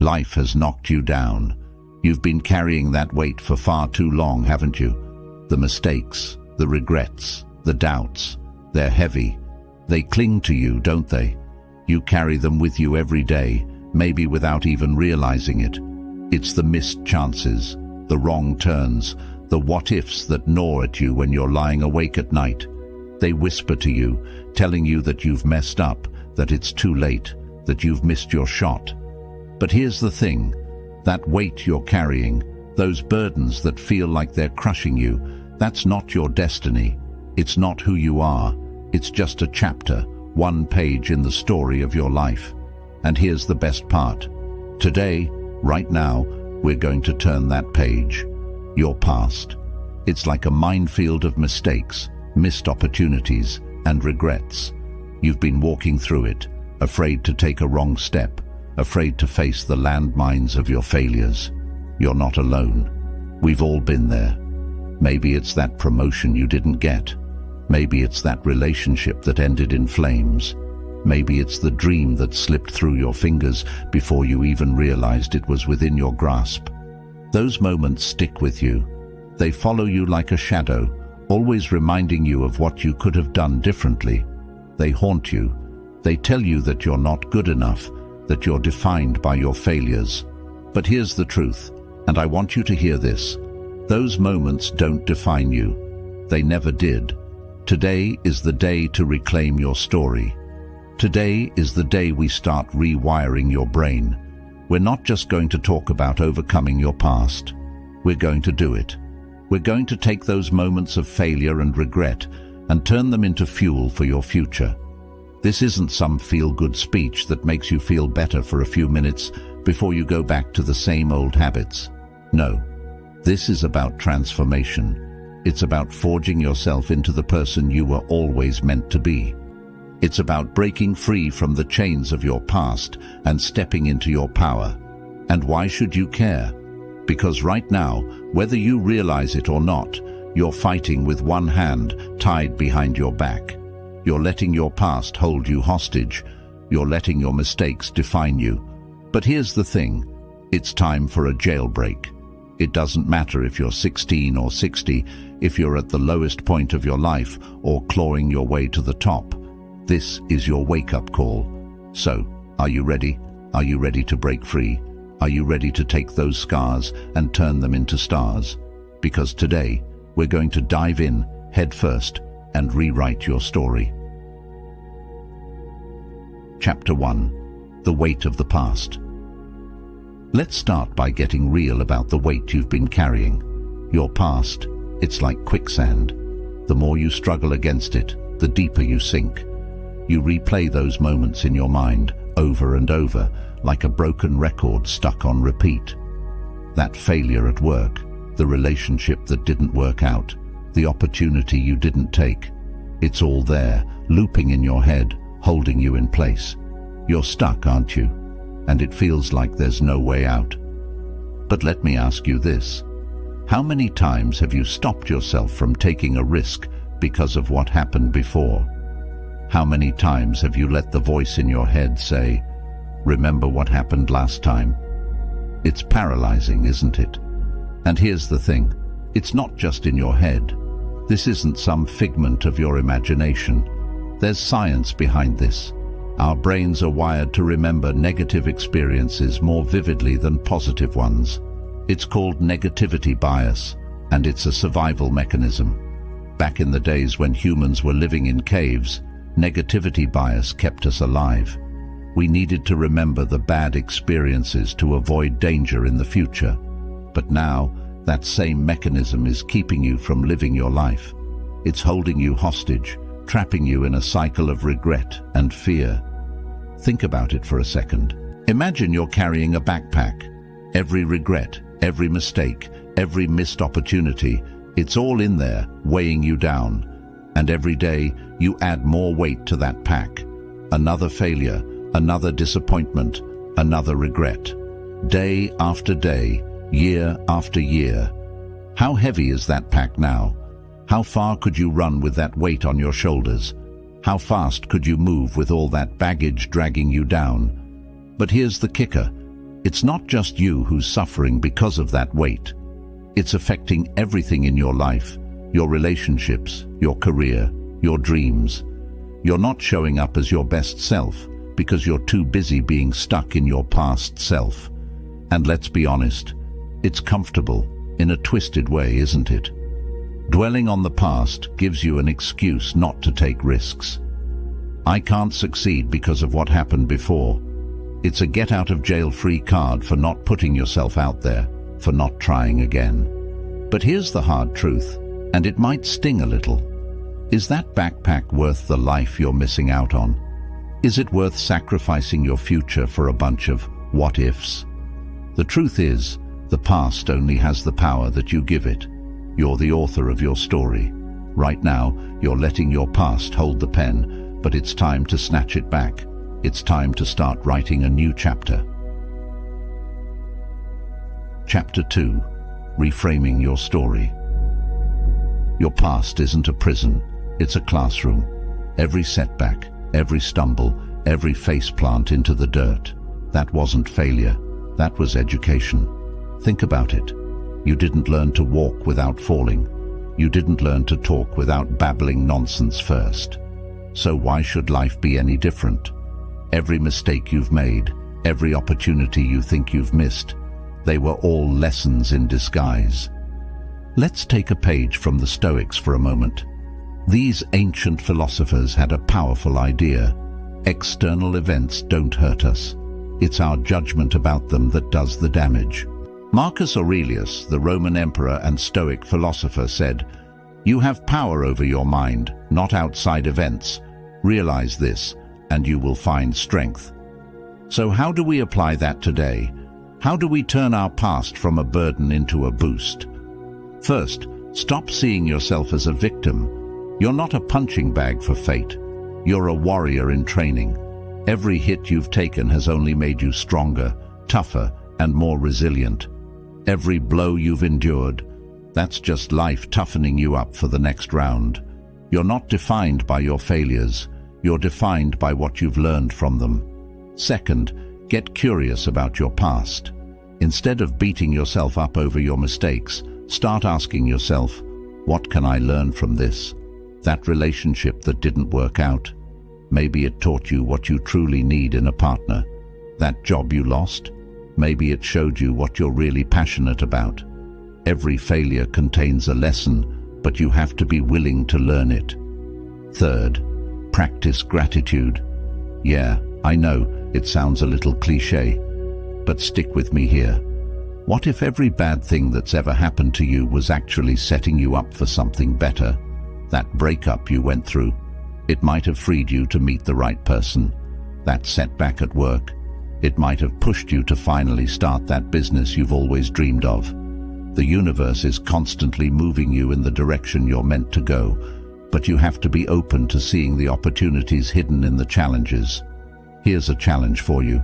Life has knocked you down. You've been carrying that weight for far too long, haven't you? The mistakes, the regrets, the doubts, they're heavy. They cling to you, don't they? You carry them with you every day, maybe without even realizing it. It's the missed chances, the wrong turns, the what-ifs that gnaw at you when you're lying awake at night. They whisper to you, telling you that you've messed up, that it's too late, that you've missed your shot. But here's the thing, that weight you're carrying, those burdens that feel like they're crushing you, that's not your destiny. It's not who you are. It's just a chapter, one page in the story of your life. And here's the best part. Today, right now, we're going to turn that page. Your past. It's like a minefield of mistakes, missed opportunities, and regrets. You've been walking through it, afraid to take a wrong step, afraid to face the landmines of your failures. You're not alone. We've all been there. Maybe it's that promotion you didn't get. Maybe it's that relationship that ended in flames. Maybe it's the dream that slipped through your fingers before you even realized it was within your grasp. Those moments stick with you. They follow you like a shadow, always reminding you of what you could have done differently. They haunt you. They tell you that you're not good enough, that you're defined by your failures. But here's the truth, and I want you to hear this. Those moments don't define you. They never did. Today is the day to reclaim your story. Today is the day we start rewiring your brain. We're not just going to talk about overcoming your past. We're going to do it. We're going to take those moments of failure and regret and turn them into fuel for your future. This isn't some feel-good speech that makes you feel better for a few minutes before you go back to the same old habits. No, this is about transformation. It's about forging yourself into the person you were always meant to be. It's about breaking free from the chains of your past and stepping into your power. And why should you care? Because right now, whether you realize it or not, you're fighting with one hand tied behind your back. You're letting your past hold you hostage. You're letting your mistakes define you. But here's the thing, it's time for a jailbreak. It doesn't matter if you're 16 or 60, if you're at the lowest point of your life or clawing your way to the top. This is your wake-up call. So, are you ready? Are you ready to break free? Are you ready to take those scars and turn them into stars? Because today, we're going to dive in, head first, and rewrite your story. Chapter 1. The Weight of the Past. Let's start by getting real about the weight you've been carrying. Your past, it's like quicksand. The more you struggle against it, the deeper you sink. You replay those moments in your mind over and over, like a broken record stuck on repeat. That failure at work, the relationship that didn't work out, the opportunity you didn't take. It's all there, looping in your head, holding you in place. You're stuck, aren't you? And it feels like there's no way out. But let me ask you this. How many times have you stopped yourself from taking a risk because of what happened before? How many times have you let the voice in your head say, "Remember what happened last time"? It's paralyzing, isn't it? And here's the thing, it's not just in your head. This isn't some figment of your imagination. There's science behind this. Our brains are wired to remember negative experiences more vividly than positive ones. It's called negativity bias, and it's a survival mechanism. Back in the days when humans were living in caves, negativity bias kept us alive. We needed to remember the bad experiences to avoid danger in the future. But now, that same mechanism is keeping you from living your life. It's holding you hostage, trapping you in a cycle of regret and fear. Think about it for a second. Imagine you're carrying a backpack. Every regret, every mistake, every missed opportunity, it's all in there, weighing you down. And every day, you add more weight to that pack. Another failure, another disappointment, another regret. Day after day, year after year. How heavy is that pack now? How far could you run with that weight on your shoulders? How fast could you move with all that baggage dragging you down? But here's the kicker. It's not just you who's suffering because of that weight. It's affecting everything in your life, your relationships, your career, your dreams. You're not showing up as your best self because you're too busy being stuck in your past self. And let's be honest, it's comfortable in a twisted way, isn't it? Dwelling on the past gives you an excuse not to take risks. I can't succeed because of what happened before. It's a get-out-of-jail-free card for not putting yourself out there, for not trying again. But here's the hard truth, and it might sting a little. Is that backpack worth the life you're missing out on? Is it worth sacrificing your future for a bunch of what-ifs? The truth is, the past only has the power that you give it. You're the author of your story. Right now, you're letting your past hold the pen, but it's time to snatch it back. It's time to start writing a new chapter. Chapter 2. Reframing your story. Your past isn't a prison, it's a classroom. Every setback, every stumble, every faceplant into the dirt, that wasn't failure, that was education. Think about it. You didn't learn to walk without falling. You didn't learn to talk without babbling nonsense first. So why should life be any different? Every mistake you've made, every opportunity you think you've missed, they were all lessons in disguise. Let's take a page from the Stoics for a moment. These ancient philosophers had a powerful idea. External events don't hurt us. It's our judgment about them that does the damage. Marcus Aurelius, the Roman emperor and Stoic philosopher, said, "You have power over your mind, not outside events. Realize this, and you will find strength." So how do we apply that today? How do we turn our past from a burden into a boost? First, stop seeing yourself as a victim. You're not a punching bag for fate. You're a warrior in training. Every hit you've taken has only made you stronger, tougher, and more resilient. Every blow you've endured, that's just life toughening you up for the next round. You're not defined by your failures. You're defined by what you've learned from them. Second, get curious about your past. Instead of beating yourself up over your mistakes, start asking yourself, what can I learn from this? That relationship that didn't work out, maybe it taught you what you truly need in a partner. That job you lost, maybe it showed you what you're really passionate about. Every failure contains a lesson, but you have to be willing to learn it. Third, practice gratitude. Yeah, I know, it sounds a little cliché, but stick with me here. What if every bad thing that's ever happened to you was actually setting you up for something better? That breakup you went through, it might have freed you to meet the right person. That setback at work, it might have pushed you to finally start that business you've always dreamed of. The universe is constantly moving you in the direction you're meant to go, but you have to be open to seeing the opportunities hidden in the challenges. Here's a challenge for you.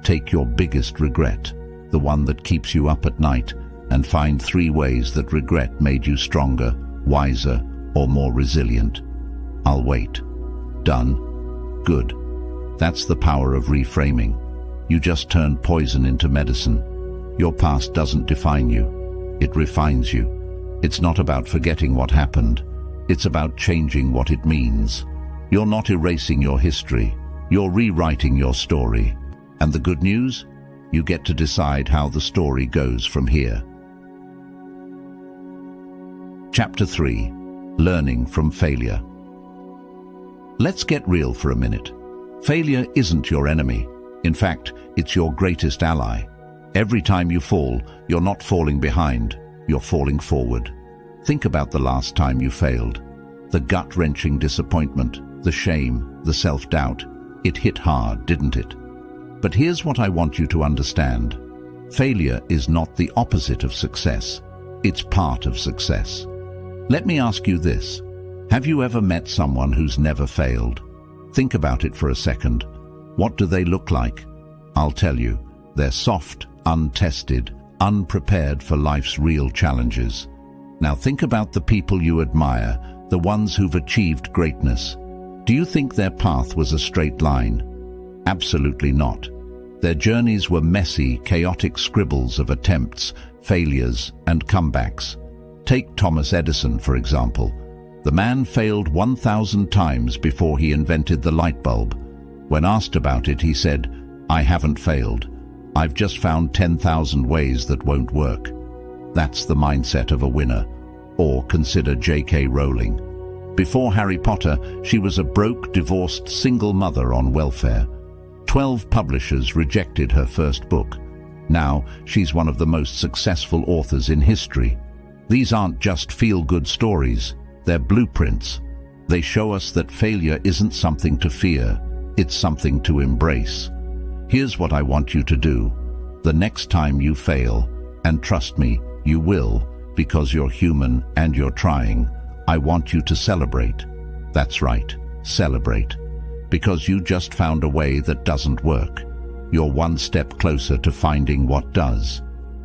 Take your biggest regret, the one that keeps you up at night, and find 3 ways that regret made you stronger, wiser, or more resilient. I'll wait. Done? Good. That's the power of reframing. You just turned poison into medicine. Your past doesn't define you. It refines you. It's not about forgetting what happened. It's about changing what it means. You're not erasing your history. You're rewriting your story. And the good news? You get to decide how the story goes from here. Chapter 3. Learning from failure. Let's get real for a minute. Failure isn't your enemy. In fact, it's your greatest ally. Every time you fall, you're not falling behind, you're falling forward. Think about the last time you failed. The gut-wrenching disappointment, the shame, the self-doubt. It hit hard, didn't it? But here's what I want you to understand. Failure is not the opposite of success. It's part of success. Let me ask you this. Have you ever met someone who's never failed? Think about it for a second. What do they look like? I'll tell you. They're soft, untested, unprepared for life's real challenges. Now think about the people you admire, the ones who've achieved greatness. Do you think their path was a straight line? Absolutely not. Their journeys were messy, chaotic scribbles of attempts, failures, and comebacks. Take Thomas Edison, for example. The man failed 1,000 times before he invented the light bulb. When asked about it, he said, "I haven't failed. I've just found 10,000 ways that won't work." That's the mindset of a winner. Or consider J.K. Rowling. Before Harry Potter, she was a broke, divorced, single mother on welfare. 12 publishers rejected her first book. Now, she's one of the most successful authors in history. These aren't just feel-good stories. They're blueprints. They show us that failure isn't something to fear. It's something to embrace. Here's what I want you to do. The next time you fail, and trust me, you will, because you're human and you're trying, I want you to celebrate. That's right, celebrate. Because you just found a way that doesn't work. You're one step closer to finding what does.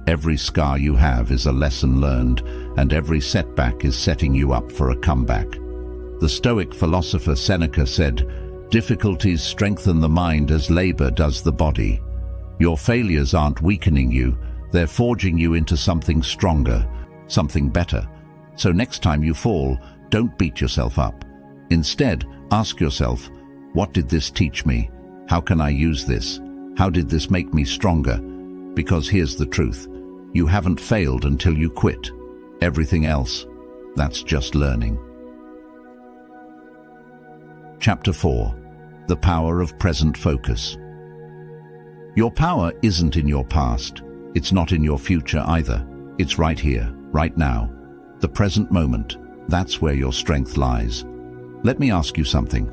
Every scar you have is a lesson learned, and every setback is setting you up for a comeback. The Stoic philosopher Seneca said, "Difficulties strengthen the mind as labor does the body." Your failures aren't weakening you, they're forging you into something stronger, something better. So next time you fall, don't beat yourself up. Instead, ask yourself, what did this teach me? How can I use this? How did this make me stronger? Because here's the truth. You haven't failed until you quit. Everything else, that's just learning. Chapter 4. The Power of Present Focus. Your power isn't in your past. It's not in your future either. It's right here, right now. The present moment, that's where your strength lies. Let me ask you something.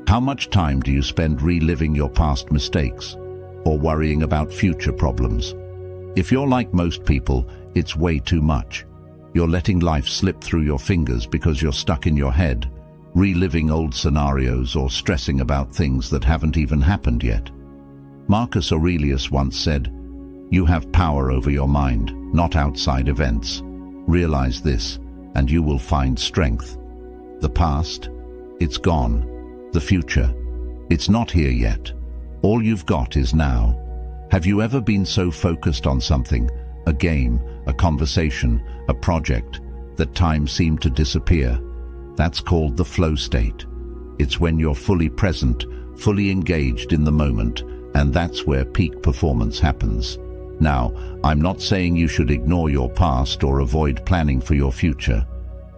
How much time do you spend reliving your past mistakes or worrying about future problems? If you're like most people, it's way too much. You're letting life slip through your fingers because you're stuck in your head, reliving old scenarios or stressing about things that haven't even happened yet. Marcus Aurelius once said, "You have power over your mind, not outside events. Realize this, and you will find strength." The past, it's gone. The future, it's not here yet. All you've got is now. Have you ever been so focused on something, a game, a conversation, a project, that time seemed to disappear? That's called the flow state. It's when you're fully present, fully engaged in the moment, and that's where peak performance happens. Now, I'm not saying you should ignore your past or avoid planning for your future,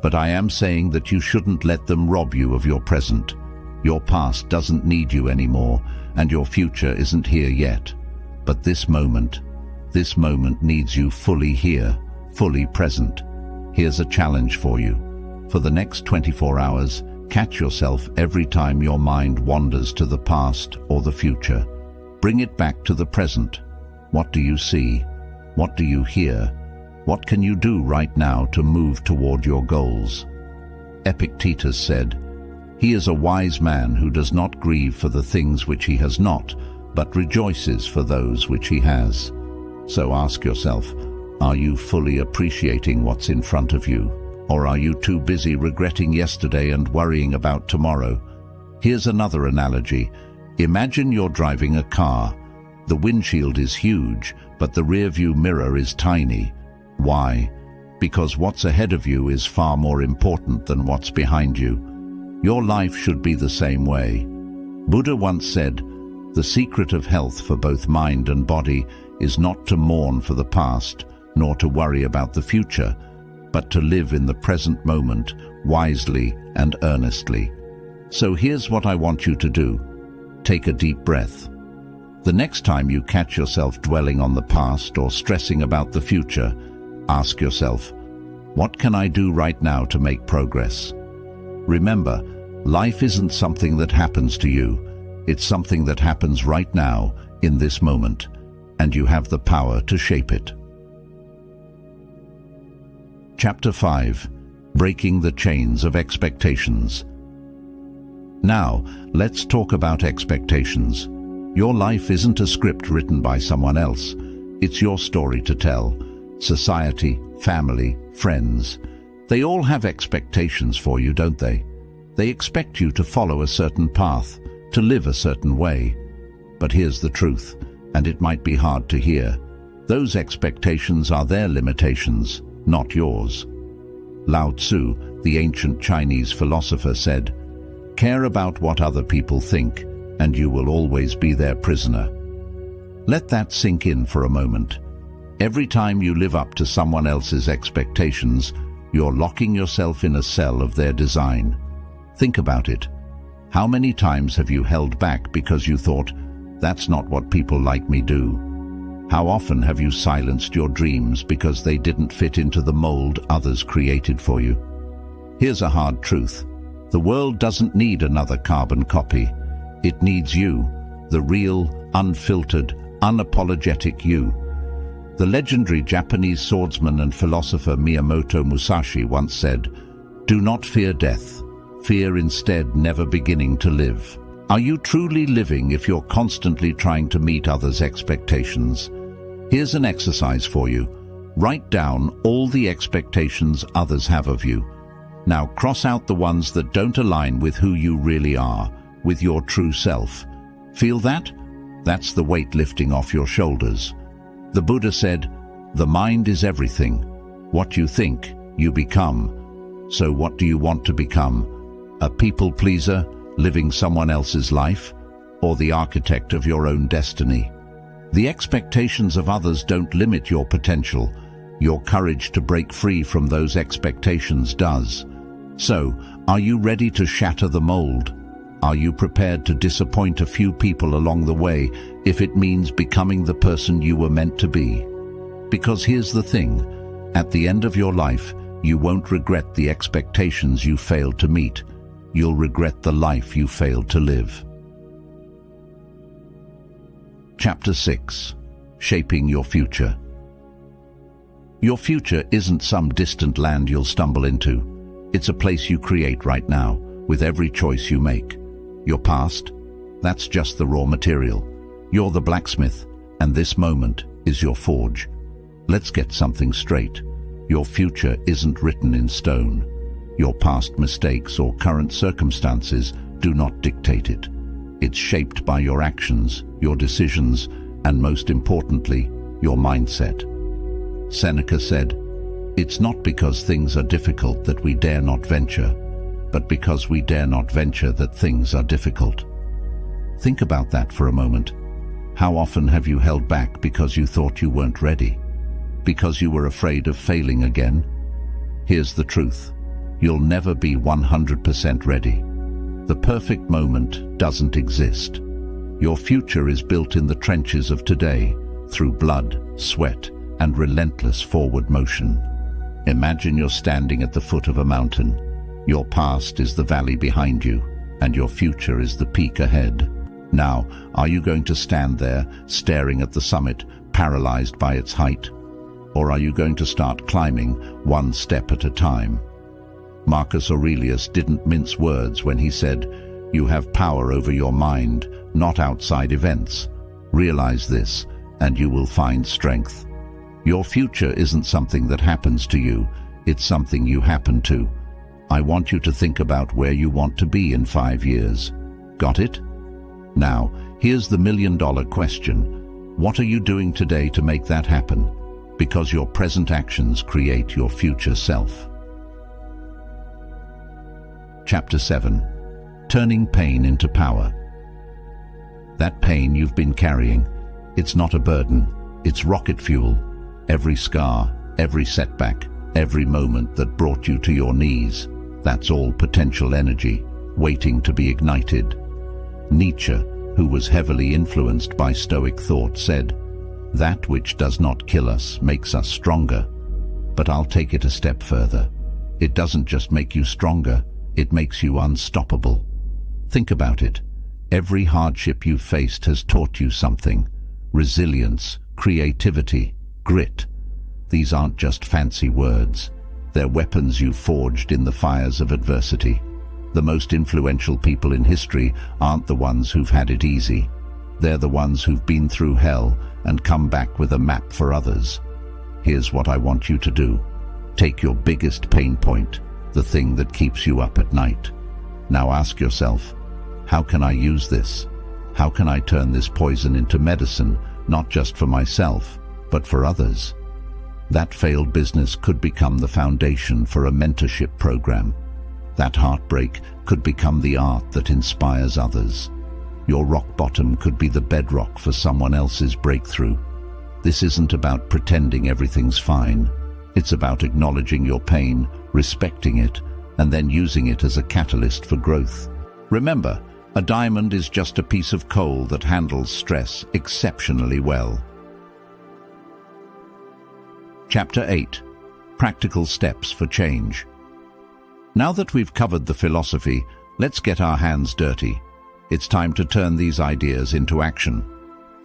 but I am saying that you shouldn't let them rob you of your present. Your past doesn't need you anymore, and your future isn't here yet. But this moment needs you fully here, fully present. Here's a challenge for you. For the next 24 hours, catch yourself every time your mind wanders to the past or the future. Bring it back to the present. What do you see? What do you hear? What can you do right now to move toward your goals? Epictetus said, "He is a wise man who does not grieve for the things which he has not, but rejoices for those which he has." So ask yourself, are you fully appreciating what's in front of you? Or are you too busy regretting yesterday and worrying about tomorrow? Here's another analogy. Imagine you're driving a car. The windshield is huge, but the rearview mirror is tiny. Why? Because what's ahead of you is far more important than what's behind you. Your life should be the same way. Buddha once said, "The secret of health for both mind and body is not to mourn for the past, nor to worry about the future, but to live in the present moment wisely and earnestly." So here's what I want you to do. Take a deep breath. The next time you catch yourself dwelling on the past or stressing about the future, ask yourself, what can I do right now to make progress? Remember, life isn't something that happens to you. It's something that happens right now, in this moment, and you have the power to shape it. Chapter 5. Breaking the Chains of Expectations. Now, let's talk about expectations. Your life isn't a script written by someone else. It's your story to tell. Society, family, friends, they all have expectations for you, don't they? They expect you to follow a certain path, to live a certain way. But here's the truth. and it might be hard to hear. Those expectations are their limitations, not yours. Lao Tzu, the ancient Chinese philosopher, said, "Care about what other people think, and you will always be their prisoner." Let that sink in for a moment. Every time you live up to someone else's expectations, you're locking yourself in a cell of their design. Think about it. How many times have you held back because you thought, "That's not what people like me do"? How often have you silenced your dreams because they didn't fit into the mold others created for you? Here's a hard truth. The world doesn't need another carbon copy. It needs you, the real, unfiltered, unapologetic you. The legendary Japanese swordsman and philosopher Miyamoto Musashi once said, "Do not fear death. Fear instead never beginning to live." Are you truly living if you're constantly trying to meet others' expectations? Here's an exercise for you. Write down all the expectations others have of you. Now cross out the ones that don't align with who you really are, with your true self. Feel that? That's the weight lifting off your shoulders. The Buddha said, "The mind is everything. What you think, you become." So what do you want to become? A people pleaser, living someone else's life, or the architect of your own destiny? The expectations of others don't limit your potential. Your courage to break free from those expectations does. So, are you ready to shatter the mold? Are you prepared to disappoint a few people along the way if it means becoming the person you were meant to be? Because here's the thing, at the end of your life, you won't regret the expectations you failed to meet. You'll regret the life you failed to live. Chapter 6. Shaping your future. Your future isn't some distant land you'll stumble into. It's a place you create right now, with every choice you make. Your past? That's just the raw material. You're the blacksmith, and this moment is your forge. Let's get something straight. Your future isn't written in stone. Your past mistakes or current circumstances do not dictate it. It's shaped by your actions, your decisions, and most importantly, your mindset. Seneca said, "It's not because things are difficult that we dare not venture, but because we dare not venture that things are difficult." Think about that for a moment. How often have you held back because you thought you weren't ready? Because you were afraid of failing again? Here's the truth. You'll never be 100% ready. The perfect moment doesn't exist. Your future is built in the trenches of today, through blood, sweat, and relentless forward motion. Imagine you're standing at the foot of a mountain. Your past is the valley behind you, and your future is the peak ahead. Now, are you going to stand there, staring at the summit, paralyzed by its height? Or are you going to start climbing, one step at a time? Marcus Aurelius didn't mince words when he said, "You have power over your mind, not outside events. Realize this, and you will find strength." Your future isn't something that happens to you, it's something you happen to. I want you to think about where you want to be in 5 years. Got it? Now, here's the million-dollar question. What are you doing today to make that happen? Because your present actions create your future self. Chapter 7. Turning pain into power. That pain you've been carrying, it's not a burden, it's rocket fuel. Every scar, every setback, every moment that brought you to your knees, that's all potential energy, waiting to be ignited. Nietzsche, who was heavily influenced by Stoic thought, said, "That which does not kill us makes us stronger." But I'll take it a step further. It doesn't just make you stronger, it makes you unstoppable. Think about it. Every hardship you've faced has taught you something. Resilience, creativity, grit. These aren't just fancy words. They're weapons you've forged in the fires of adversity. The most influential people in history aren't the ones who've had it easy. They're the ones who've been through hell and come back with a map for others. Here's what I want you to do. Take your biggest pain point, the thing that keeps you up at night. Now ask yourself, how can I use this? How can I turn this poison into medicine not just for myself, but for others. That failed business could become the foundation for a mentorship program. That heartbreak could become the art that inspires others. Your rock bottom could be the bedrock for someone else's breakthrough. This isn't about pretending everything's fine. It's about acknowledging your pain, respecting it, and then using it as a catalyst for growth. Remember, a diamond is just a piece of coal that handles stress exceptionally well. Chapter 8. Practical Steps for Change. Now that we've covered the philosophy, let's get our hands dirty. It's time to turn these ideas into action.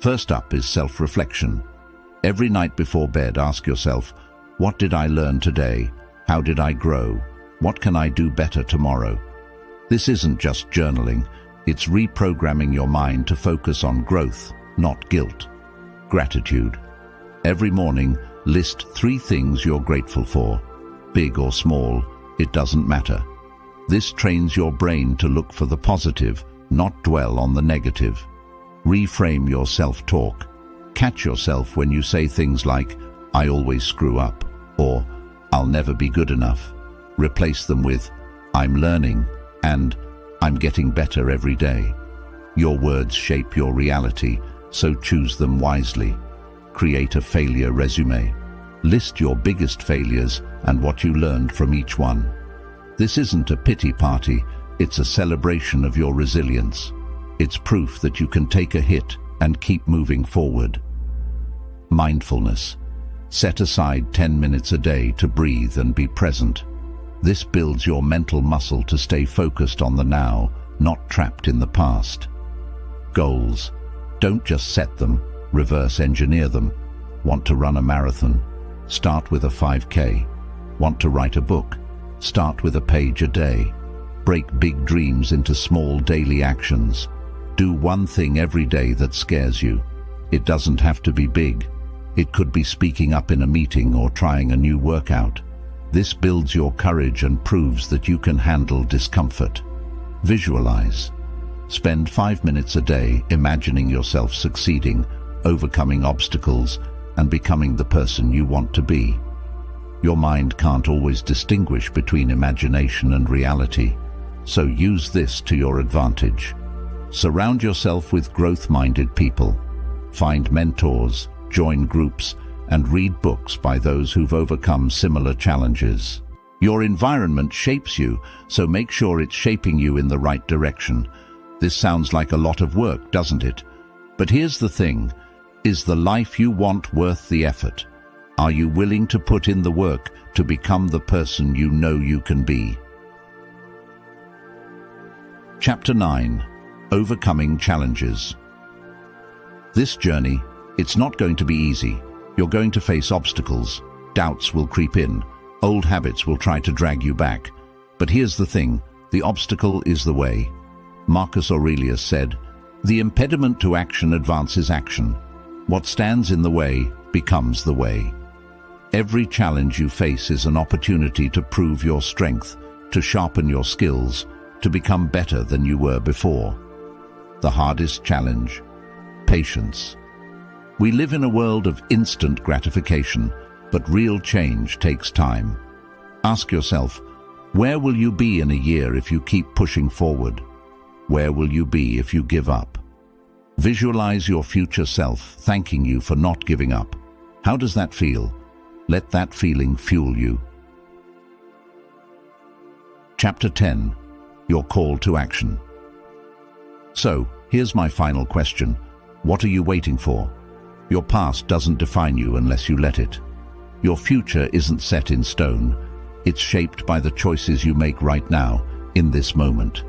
First up is self-reflection. Every night before bed, ask yourself, what did I learn today? How did I grow? What can I do better tomorrow? This isn't just journaling, it's reprogramming your mind to focus on growth, not guilt. Gratitude. Every morning, list 3 things you're grateful for. Big or small, it doesn't matter. This trains your brain to look for the positive, not dwell on the negative. Reframe your self-talk. Catch yourself when you say things like, I always screw up, or I'll never be good enough. Replace them with, I'm learning, and I'm getting better every day. Your words shape your reality, so choose them wisely. Create a failure resume. List your biggest failures and what you learned from each one. This isn't a pity party, it's a celebration of your resilience. It's proof that you can take a hit and keep moving forward. Mindfulness. Set aside 10 minutes a day to breathe and be present. This builds your mental muscle to stay focused on the now, not trapped in the past. Goals. Don't just set them, reverse engineer them. Want to run a marathon? Start with a 5K. Want to write a book? Start with a page a day. Break big dreams into small daily actions. Do one thing every day that scares you. It doesn't have to be big. It could be speaking up in a meeting or trying a new workout. This builds your courage and proves that you can handle discomfort. Visualize. Spend 5 minutes a day imagining yourself succeeding, overcoming obstacles, and becoming the person you want to be. Your mind can't always distinguish between imagination and reality, so use this to your advantage. Surround yourself with growth-minded people. Find mentors, join groups, and read books by those who've overcome similar challenges. Your environment shapes you, so make sure it's shaping you in the right direction. This sounds like a lot of work, doesn't it? But here's the thing. Is the life you want worth the effort? Are you willing to put in the work to become the person you know you can be? Chapter 9. Overcoming Challenges. This journey, it's not going to be easy. You're going to face obstacles. Doubts will creep in. Old habits will try to drag you back. But here's the thing. The obstacle is the way. Marcus Aurelius said, "The impediment to action advances action. What stands in the way becomes the way." Every challenge you face is an opportunity to prove your strength, to sharpen your skills, to become better than you were before. The hardest challenge: patience. We live in a world of instant gratification, but real change takes time. Ask yourself, where will you be in a year if you keep pushing forward? Where will you be if you give up? Visualize your future self thanking you for not giving up. How does that feel? Let that feeling fuel you. Chapter 10. Your call to action. So, here's my final question. What are you waiting for? Your past doesn't define you unless you let it. Your future isn't set in stone. It's shaped by the choices you make right now, in this moment.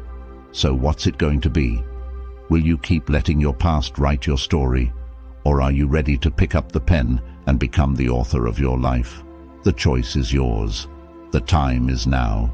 So what's it going to be? Will you keep letting your past write your story? Or are you ready to pick up the pen and become the author of your life? The choice is yours. The time is now.